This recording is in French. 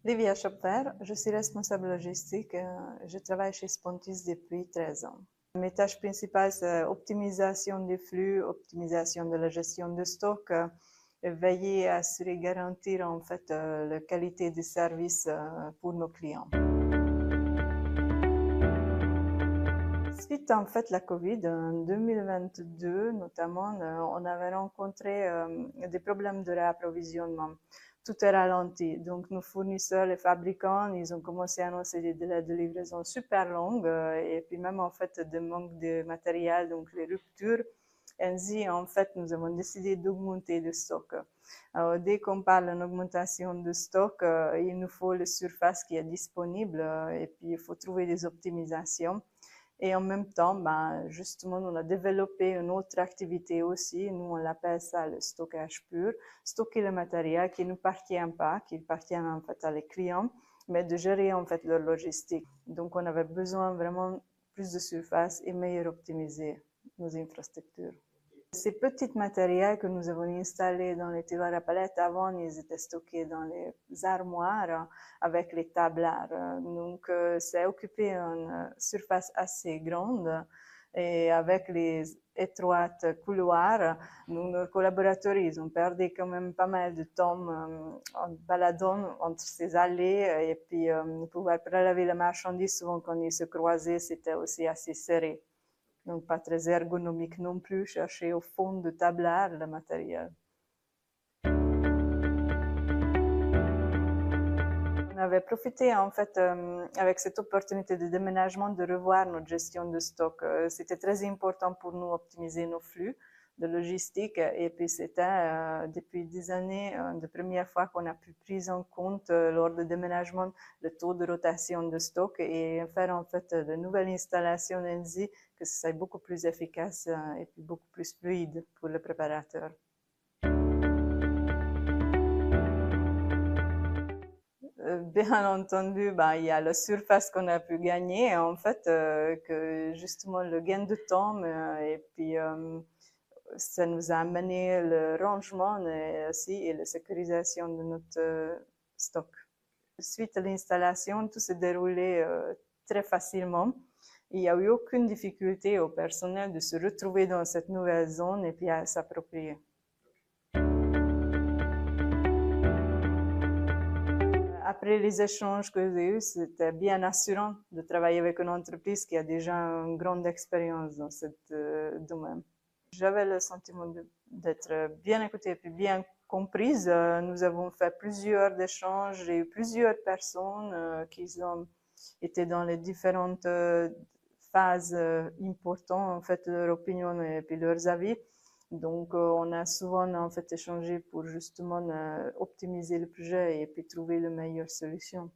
Livia Chopper, je suis responsable logistique. Je travaille chez Spontis depuis 13 ans. Mes tâches principales, c'est optimisation des flux, optimisation de la gestion de stock, veiller à assurer, garantir en fait la qualité du service pour nos clients. Suite en fait la Covid, en 2022 notamment, on avait rencontré des problèmes de réapprovisionnement. Tout est ralenti. Donc nos fournisseurs, les fabricants, ils ont commencé à annoncer des délais de livraison super longs et puis même en fait des manques de matériel, donc les ruptures. Ainsi, en fait, nous avons décidé d'augmenter le stock. Alors, dès qu'on parle d'une augmentation de stock, il nous faut la surface qui est disponible et puis il faut trouver des optimisations. Et en même temps, justement, on a développé une autre activité aussi. Nous, on l'appelle ça le stockage pur. Stocker le matériel qui ne nous appartient pas, qui appartient en fait à les clients, mais de gérer en fait leur logistique. Donc, on avait besoin vraiment plus de surface et mieux optimiser nos infrastructures. Ces petits matériels que nous avons installés dans les tiroirs à palettes, avant, ils étaient stockés dans les armoires avec les tablards. Donc, c'est occupé une surface assez grande et avec les étroites couloirs, nos collaborateurs, ils ont perdu quand même pas mal de temps en baladant entre ces allées et puis pouvoir prélever les marchandises, souvent quand ils se croisaient, c'était aussi assez serré. Donc pas très ergonomique non plus, chercher au fond de tablard le matériel. On avait profité en fait avec cette opportunité de déménagement de revoir notre gestion de stock. C'était très important pour nous optimiser nos flux de logistique et puis c'était depuis des années la première fois qu'on a pu prendre en compte lors du déménagement le taux de rotation de stock et faire en fait de nouvelles installations ainsi que ce soit beaucoup plus efficace et puis beaucoup plus fluide pour le préparateur. Bien entendu, il y a la surface qu'on a pu gagner, en fait, que justement le gain de temps, et puis ça nous a amené le rangement aussi et la sécurisation de notre stock. Suite à l'installation, tout s'est déroulé très facilement. Il n'y a eu aucune difficulté au personnel de se retrouver dans cette nouvelle zone et puis à s'approprier. Après les échanges que j'ai eus, c'était bien assurant de travailler avec une entreprise qui a déjà une grande expérience dans ce domaine. J'avais le sentiment d'être bien écoutée et puis bien comprise. Nous avons fait plusieurs échanges, j'ai eu plusieurs personnes qui ont été dans les différentes phases importantes en fait de leur opinion et puis leurs avis. Donc, on a souvent en fait échangé pour justement optimiser le projet et puis trouver la meilleure solution.